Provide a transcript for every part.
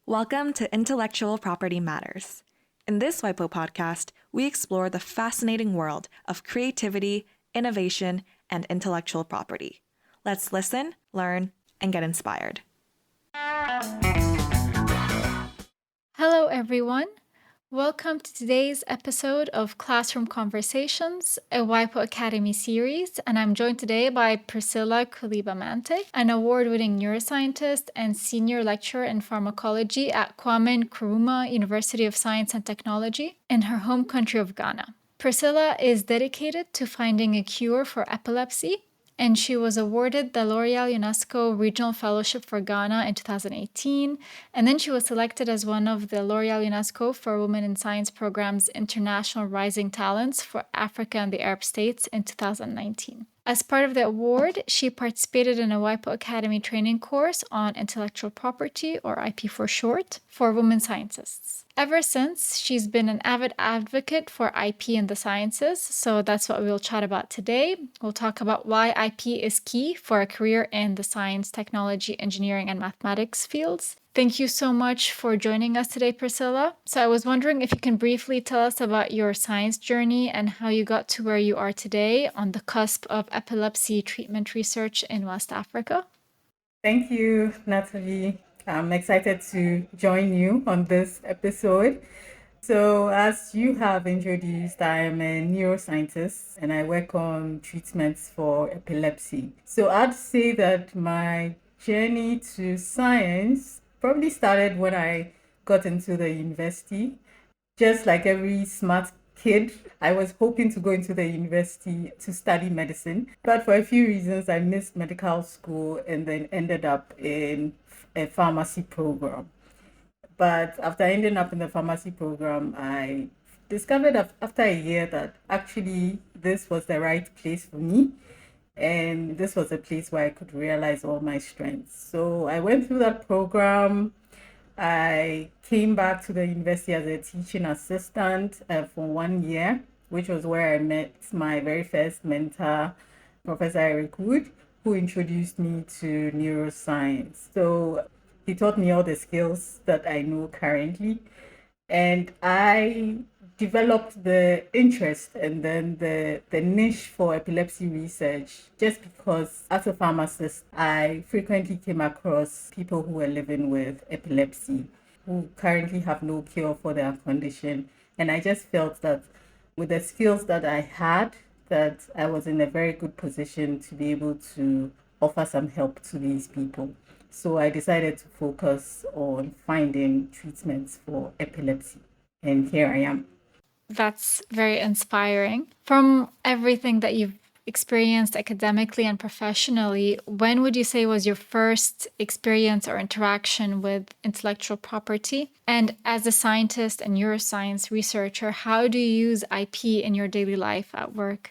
Welcome to Intellectual Property Matters. In this WIPO podcast, we explore the fascinating world of creativity, innovation, and intellectual property. Let's listen, learn, and get inspired. Hello, everyone. Welcome to today's episode of Classroom Conversations, a WIPO Academy series, and I'm joined today by Priscilla Kuliba-Mante, an award-winning neuroscientist and senior lecturer in pharmacology at Kwame Nkrumah University of Science and Technology in her home country of Ghana. Priscilla is dedicated to finding a cure for epilepsy, and she was awarded the L'Oreal UNESCO Regional Fellowship for Ghana in 2018, and then she was selected as one of the L'Oreal UNESCO for Women in Science Program's International Rising Talents for Africa and the Arab States in 2019. As part of the award, she participated in a WIPO Academy training course on intellectual property, or IP for short, for women scientists. Ever since, she's been an avid advocate for IP in the sciences, so that's what we'll chat about today. We'll talk about why IP is key for a career in the science, technology, engineering, and mathematics fields. Thank you so much for joining us today, Priscilla. So I was wondering if you can briefly tell us about your science journey and how you got to where you are today on the cusp of epilepsy treatment research in West Africa. Thank you, Natalie. I'm excited to join you on this episode. So, as you have introduced, I am a neuroscientist and I work on treatments for epilepsy. So, I'd say that my journey to science probably started when I got into the university. Just like every smart kid, I was hoping to go into the university to study medicine. But for a few reasons, I missed medical school and then ended up in a pharmacy program. But after ending up in the pharmacy program, I discovered after a year that actually this was the right place for me. And this was a place where I could realize all my strengths. So I went through that program. I came back to the university as a teaching assistant for 1 year, which was where I met my very first mentor, Professor Eric Wood, who introduced me to neuroscience. So he taught me all the skills that I know currently. And I developed the interest and then the niche for epilepsy research just because as a pharmacist, I frequently came across people who were living with epilepsy who currently have no cure for their condition. And I just felt that with the skills that I had, that I was in a very good position to be able to offer some help to these people. So I decided to focus on finding treatments for epilepsy. And here I am. That's very inspiring. From everything that you've experienced academically and professionally, when would you say was your first experience or interaction with intellectual property? And as a scientist and neuroscience researcher, how do you use IP in your daily life at work?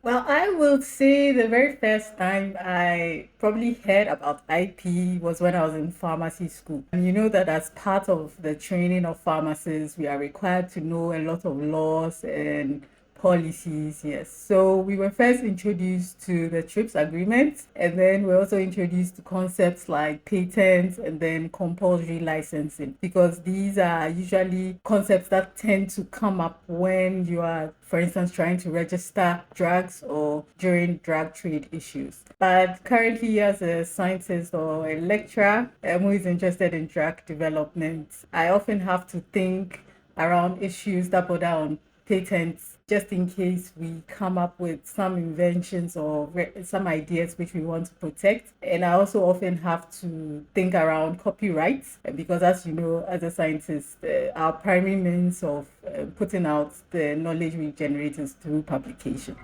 Well, I will say the very first time I probably heard about IP was when I was in pharmacy school. And you know that as part of the training of pharmacists, we are required to know a lot of laws and policies, yes. So we were first introduced to the TRIPS agreement, and then we were also introduced to concepts like patents and then compulsory licensing, because these are usually concepts that tend to come up when you are, for instance, trying to register drugs or during drug trade issues. But currently, as a scientist or a lecturer who is interested in drug development, I often have to think around issues that border on patents, just in case we come up with some inventions or some ideas which we want to protect. And I also often have to think around copyrights, because as you know, as a scientist, our primary means of putting out the knowledge we generate is through publication.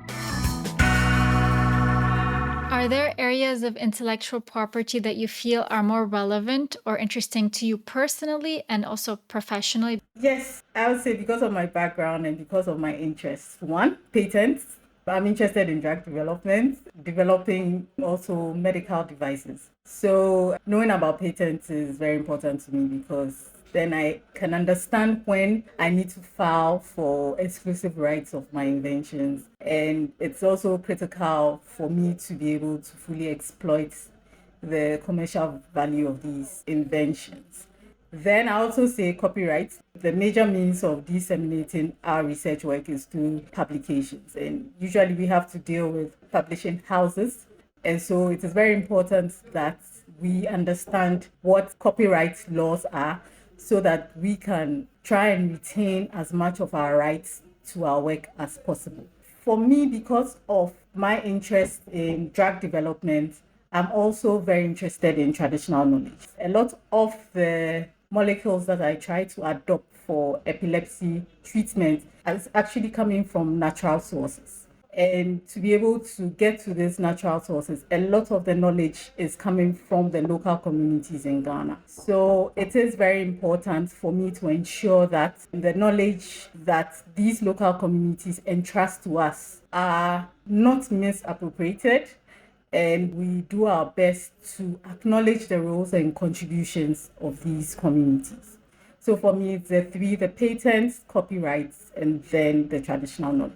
Are there areas of intellectual property that you feel are more relevant or interesting to you personally and also professionally? Yes, I would say because of my background and because of my interests. One, patents. I'm interested in drug development, developing also medical devices. So knowing about patents is very important to me because then I can understand when I need to file for exclusive rights of my inventions. And it's also critical for me to be able to fully exploit the commercial value of these inventions. Then I also say copyright. The major means of disseminating our research work is through publications. And usually we have to deal with publishing houses. And so it is very important that we understand what copyright laws are so that we can try and retain as much of our rights to our work as possible. For me, because of my interest in drug development, I'm also very interested in traditional knowledge. A lot of the molecules that I try to adopt for epilepsy treatment is actually coming from natural sources. And to be able to get to these natural sources, a lot of the knowledge is coming from the local communities in Ghana. So it is very important for me to ensure that the knowledge that these local communities entrust to us are not misappropriated, and we do our best to acknowledge the roles and contributions of these communities. So for me, it's the three: the patents, copyrights, and then the traditional knowledge.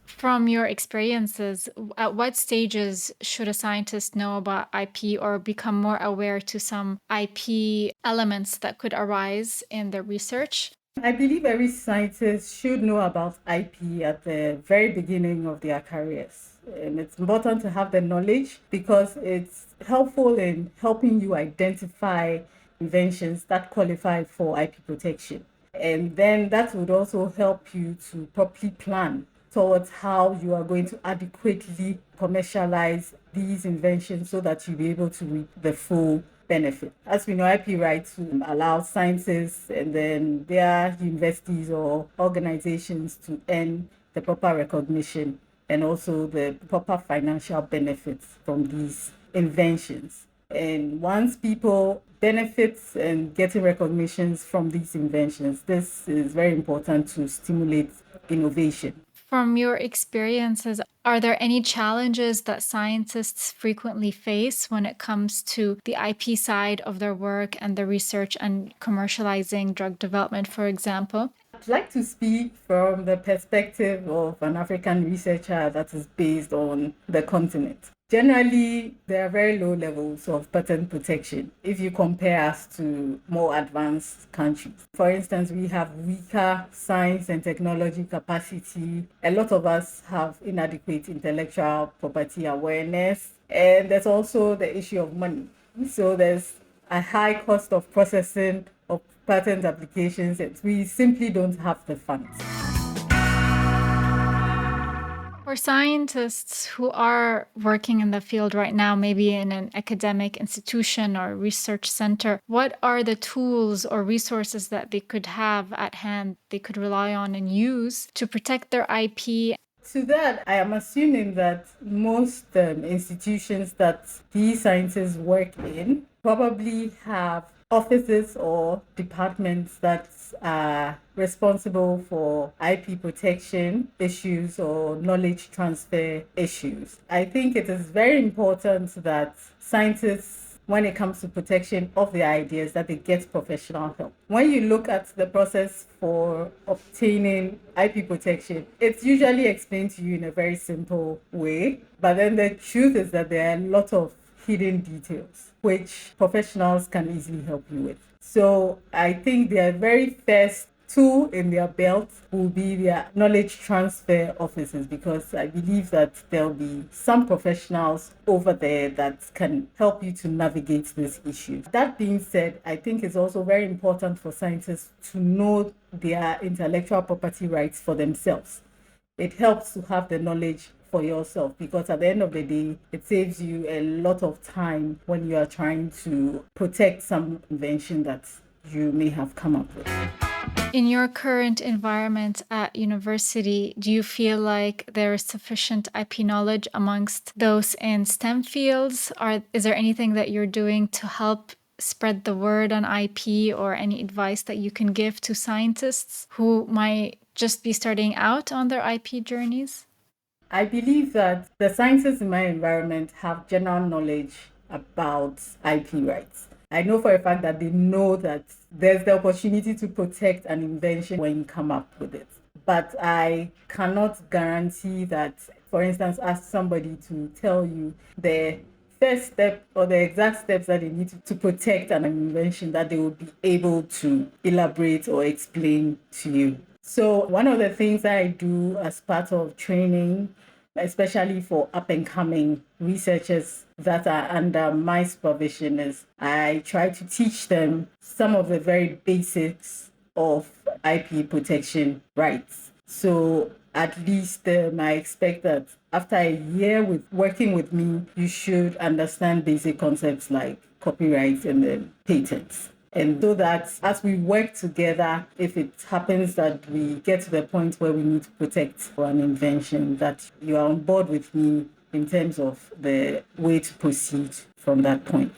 From your experiences, at what stages should a scientist know about IP or become more aware to some IP elements that could arise in their research? I believe every scientist should know about IP at the very beginning of their careers. And it's important to have the knowledge because it's helpful in helping you identify inventions that qualify for IP protection. And then that would also help you to properly plan towards how you are going to adequately commercialize these inventions so that you'll be able to reap the full benefit. As we know, IP rights allow scientists and then their universities or organizations to earn the proper recognition and also the proper financial benefits from these inventions. And once people benefit and getting recognitions from these inventions, this is very important to stimulate innovation. From your experiences, are there any challenges that scientists frequently face when it comes to the IP side of their work and the research and commercializing drug development, for example? I'd like to speak from the perspective of an African researcher that is based on the continent. Generally, there are very low levels of patent protection if you compare us to more advanced countries. For instance, we have weaker science and technology capacity. A lot of us have inadequate intellectual property awareness. And there's also the issue of money. So there's a high cost of processing of patent applications, and we simply don't have the funds. For scientists who are working in the field right now, maybe in an academic institution or research center, what are the tools or resources that they could have at hand, they could rely on and use to protect their IP? To that, I am assuming that most institutions that these scientists work in probably have offices or departments that are responsible for IP protection issues or knowledge transfer issues. I think it is very important that scientists, when it comes to protection of their ideas, that they get professional help. When you look at the process for obtaining IP protection, it's usually explained to you in a very simple way. But then the truth is that there are a lot of hidden details which professionals can easily help you with. So I think their very first tool in their belt will be their knowledge transfer offices, because I believe that there'll be some professionals over there that can help you to navigate this issue. That being said, I think it's also very important for scientists to know their intellectual property rights for themselves. It helps to have the knowledge for yourself, because at the end of the day, it saves you a lot of time when you are trying to protect some invention that you may have come up with. In your current environment at university, do you feel like there is sufficient IP knowledge amongst those in STEM fields? Is there anything that you're doing to help spread the word on IP, or any advice that you can give to scientists who might just be starting out on their IP journeys? I believe that the scientists in my environment have general knowledge about IP rights. I know for a fact that they know that there's the opportunity to protect an invention when you come up with it. But I cannot guarantee that, for instance, ask somebody to tell you the first step or the exact steps that they need to protect an invention that they will be able to elaborate or explain to you. So one of the things that I do as part of training, especially for up and coming researchers that are under my supervision, is I try to teach them some of the very basics of IP protection rights. So at least I expect that after a year with working with me, you should understand basic concepts like copyright and then patents. And so that as we work together, if it happens that we get to the point where we need to protect an invention, that you are on board with me in terms of the way to proceed from that point.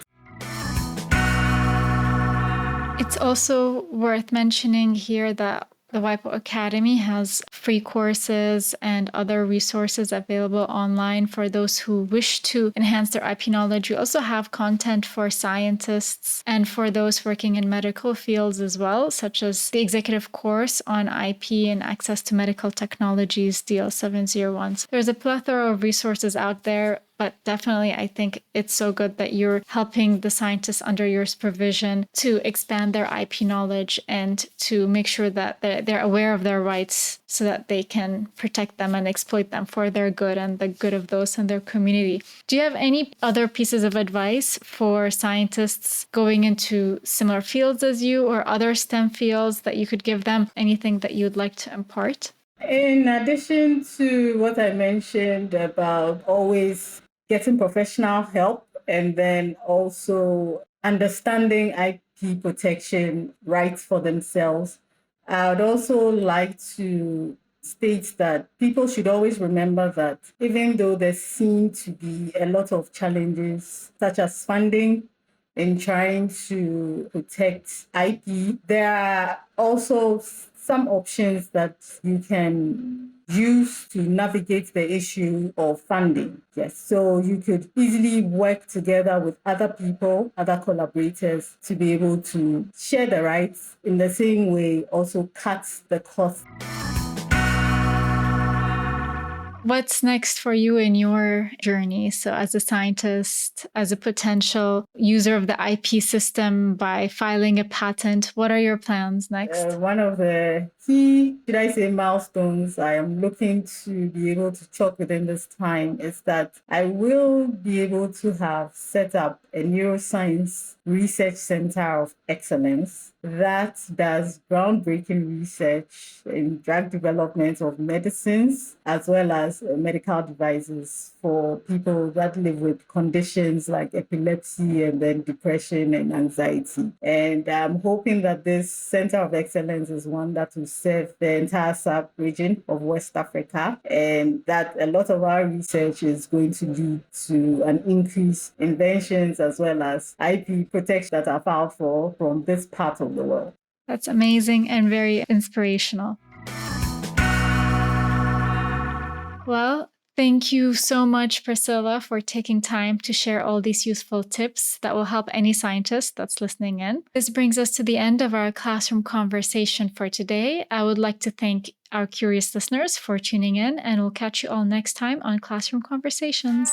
It's also worth mentioning here that the WIPO Academy has free courses and other resources available online for those who wish to enhance their IP knowledge. We also have content for scientists and for those working in medical fields as well, such as the executive course on IP and access to medical technologies, DL701. So there's a plethora of resources out there. But definitely, I think it's so good that you're helping the scientists under your supervision to expand their IP knowledge and to make sure that they're aware of their rights so that they can protect them and exploit them for their good and the good of those in their community. Do you have any other pieces of advice for scientists going into similar fields as you or other STEM fields that you could give them? Anything that you'd like to impart? In addition to what I mentioned about always getting professional help and then also understanding IP protection rights for themselves, I would also like to state that people should always remember that even though there seem to be a lot of challenges, such as funding, in trying to protect IP, there are also some options that you can use to navigate the issue of funding. Yes, so you could easily work together with other people, other collaborators to be able to share the rights in the same way, also cut the cost. What's next for you in your journey? So, as a scientist, as a potential user of the IP system by filing a patent, what are your plans next? One of the key, should I say, milestones I am looking to be able to chalk within this time is that I will be able to have set up a neuroscience research center of excellence that does groundbreaking research in drug development of medicines as well as medical devices for people that live with conditions like epilepsy and then depression and anxiety. And I'm hoping that this center of excellence is one that will serve the entire sub-region of West Africa, and that a lot of our research is going to lead to an increase in inventions as well as IP protection that are filed for from this part of the world. That's amazing and very inspirational. Well, thank you so much, Priscilla, for taking time to share all these useful tips that will help any scientist that's listening in. This brings us to the end of our classroom conversation for today. I would like to thank our curious listeners for tuning in, and we'll catch you all next time on Classroom Conversations.